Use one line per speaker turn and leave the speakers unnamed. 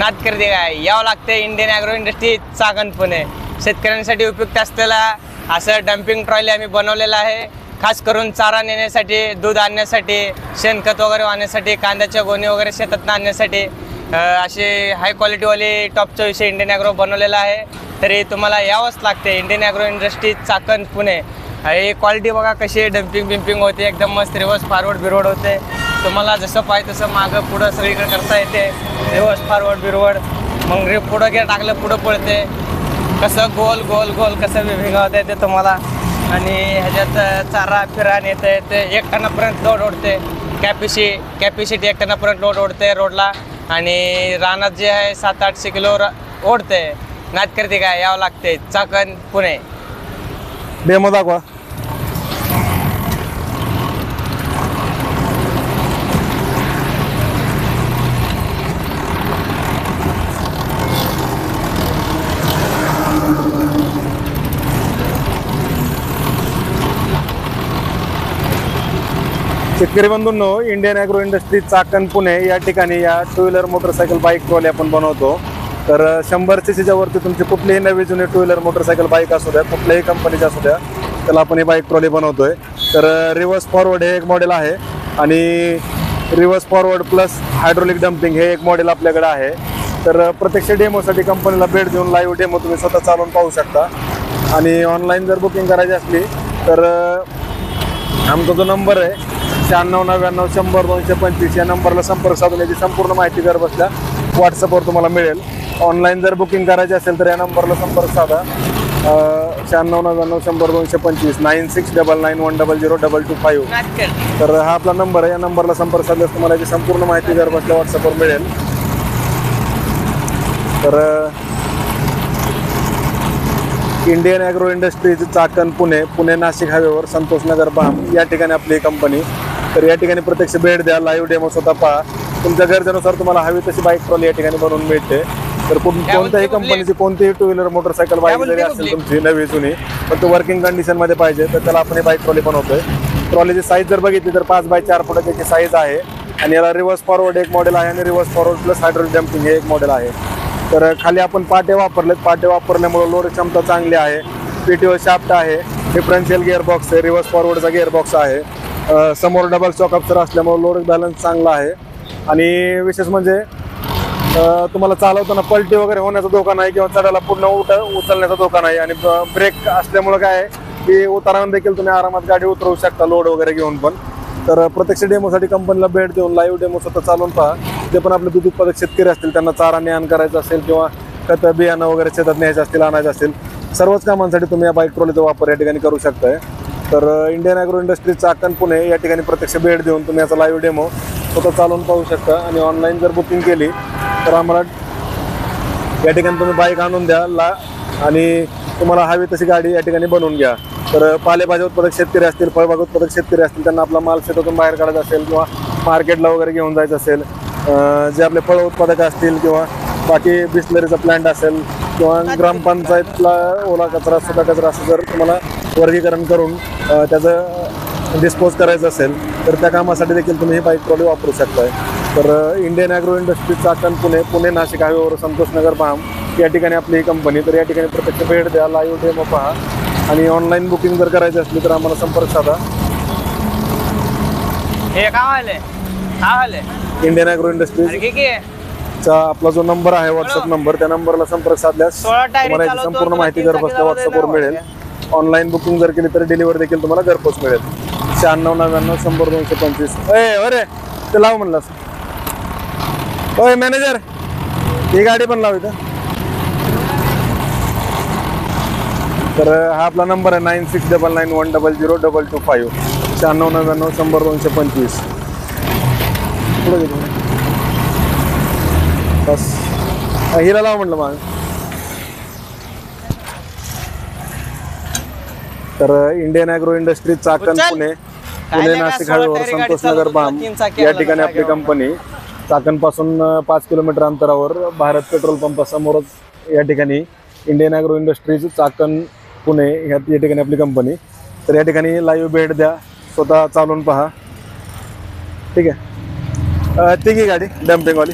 नाद करते काय यावं लागते Indian agro industry Chakan Pune. शेतकऱ्यांसाठी उपयुक्त असलेला असं डम्पिंग ट्रॉली आम्ही बनवलेला आहे, खास करून चारा नेण्यासाठी, दूध आणण्यासाठी, शेणखत वगैरे आणण्यासाठी, कांद्याच्या गोणी वगैरे शेतात आणण्यासाठी असे हाय क्वालिटीवाले टॉपचा विषय इंडियन ॲग्रो बनवलेला आहे। तरी तुम्हाला यावंच लागते Indian agro industry Chakan Pune. हे क्वालिटी बघा कशी डम्पिंग बिम्पिंग होते, एकदम मस्त रिवर्स फॉरवर्ड बिरवर्ड होते। तुम्हाला जसं पाहिजे तसं मागं पुढं सगळीकडे करता येते, रिवर्स फॉरवर्ड बिरवर्ड। मग पुढं गेलं टाकलं पुढं पळते, कसं गोल गोल गोल कसं भिंगवता येते तुम्हाला। आणि ह्याच्यात चारा फिरा नेता येते, 1 टनापर्यंत लोड ओढते, कॅपॅसिटी 1 टनापर्यंत लोड ओढते रोडला। आणि रानात जे आहे 700-800 किलो ओढते। नाद करते काय यावं लागते चाकण पुणे।
डेमो दाखवा। शेतकरी बंधूंनो, Indian agro industry Chakan Pune या ठिकाणी या 2 व्हीलर मोटरसायकल बाईक ट्रॉली आपण बनवतो। तर 100 cc वरती तुमची कुठलीही नवी जुनी 2 व्हीलर मोटरसायकल बाईक असू द्या, कुठल्याही कंपनीची असू द्या, त्याला आपण ही बाईक ट्रॉली बनवतोय। तर रिव्हर्स फॉरवर्ड हे एक मॉडेल आहे आणि reverse forward plus hydraulic damping हे एक मॉडेल आपल्याकडे आहे। तर प्रत्यक्ष डेमोसाठी कंपनीला भेट देऊन लाईव्ह डेमो तुम्ही स्वतः चालवून पाहू शकता। आणि ऑनलाईन जर बुकिंग करायची असली तर आमचा जो नंबर आहे 9699 या नंबरला संपर्क साधून याची संपूर्ण माहिती घर बसल्या व्हॉट्सअपवर तुम्हाला मिळेल। ऑनलाईन जर बुकिंग करायची असेल तर या नंबरला संपर्क साधा 9699 9699100225। तर हा आपला नंबर आहे, या नंबरला संपर्क साधल्यास तुम्हाला याची संपूर्ण माहिती घर बसल्या व्हॉट्सअपवर मिळेल। तर Indian agro industries Chakan Pune Nashik हायवेवर संतोषनगर बाम या ठिकाणी आपली कंपनी। तर या ठिकाणी प्रत्यक्ष भेट द्या, लाईव्ह डेमो स्वतः पहा, तुमच्या गरजेनुसार तुम्हाला हवी तशी बाईक ट्रॉली या ठिकाणी बनवून मिळते। तर कोणत्याही कंपनीची कोणतीही 2 व्हीलर मोटरसायकल बाईक जरी असेल तुमची नवी जुनी पण तो वर्किंग कंडिशन मध्ये पाहिजे तर त्याला आपण ही बाईक ट्रॉली बनवतोय। ट्रॉलीची साईज जर बघितली तर 5x4 फुटाची साईज आहे आणि याला रिव्हर्स फॉरवर्ड एक मॉडेल आहे आणि reverse forward plus hydraulic damping हे एक मॉडेल आहे। तर खाली आपण पाटे वापरलेत, पाटे वापरल्यामुळे लोड क्षमता चांगली आहे, पीटीओ शाफ्ट आहे, डिफरन्शियल गिअरबॉक्स आहे, रिव्हर्स फॉरवर्डचा गिअरबॉक्स आहे, समोर डबल शॉक अब्सर असल्यामुळे लोड बॅलन्स चांगला आहे। आणि विशेष म्हणजे तुम्हाला चालवताना पलटी वगैरे होण्याचा धोका नाही किंवा चढायला पूर्ण उचलण्याचा धोका नाही। आणि ब्रेक असल्यामुळे काय आहे की उतारानं देखील तुम्ही आरामात गाडी उतरवू शकता लोड वगैरे घेऊन पण। तर प्रत्यक्ष डेमोसाठी कंपनीला भेट देऊन लाईव्ह डेमो स्वतः चालवून पहा। जे पण आपले दूध उत्पादक शेतकरी असतील त्यांना चारा नेहाण करायचं असेल किंवा खत बियाणं वगैरे शेतात न्यायचं असतील, आणायचं असेल, सर्वच कामांसाठी तुम्ही या बाईक ट्रॉलीचा वापर या ठिकाणी करू शकताय। तर Indian agro industry Chakan Pune या ठिकाणी प्रत्यक्ष भेट देऊन तुम्ही याचा लाईव्ह डेमो स्वतः चालवून पाहू शकता। आणि ऑनलाईन जर बुकिंग केली तर आम्हाला या ठिकाणी तुम्ही बाईक आणून द्या आणि तुम्हाला हवी तशी गाडी या ठिकाणी बनवून घ्या। तर पालेभाज्या उत्पादक शेतकरी असतील, फळबाग उत्पादक शेतकरी असतील, त्यांना आपला माल शेतातून बाहेर काढायचा असेल किंवा मार्केटला वगैरे घेऊन जायचं असेल, जे आपले फळ उत्पादक असतील किंवा बाकी बिस्लरीचा प्लांट असेल किंवा ग्रामपंचायतला ओला कचरा सुका कचरा असं जर तुम्हाला वर्गीकरण करून त्याचं डिस्पोज करायचं असेल तर त्या कामासाठी देखील तुम्ही ही बाईक ट्रॉली वापरू शकताय। तर Indian agro industry Chakan Pune Nashik हायवेवर संतोषनगर बाम या ठिकाणी आपली ही कंपनी। तर या ठिकाणी प्रत्यक्ष भेट द्या, लाईव्ह डेमो पहा आणि ऑनलाईन बुकिंग जर करायची असली तर आम्हाला संपर्क साधा। इंडियन ॲग्रो इंडस्ट्रीजचा आपला जो नंबर आहे व्हॉट्सअप नंबर, त्या नंबरला संपर्क साधल्यास तुम्हाला याची संपूर्ण माहिती घरबसल्या व्हॉट्सअपवर मिळेल। ऑनलाईन बुकिंग जर केली तर डिलिव्हरी देखील तुम्हाला घरपोच मिळेल। 9699 100 अरे ते लाव म्हणलं होय मॅनेजर, ही गाडी पण लाव इथं। तर हा आपला नंबर आहे 9699100225 9699 100 पुढे बस हिला लाव म्हटलं मग। तर Indian agro industry Chakan Pune Nashik हायवेवर संतोषनगर बाम या ठिकाणी आपली कंपनी। चाकण पासून 5 किलोमीटर अंतरावर भारत पेट्रोल पंपासमोरच या ठिकाणी Indian agro industries Chakan Pune या ठिकाणी आपली कंपनी। तर या ठिकाणी लाईव्ह भेट द्या, स्वतः चालून पहा, ठीक आहे। ती गाडी डम्पिंगवाली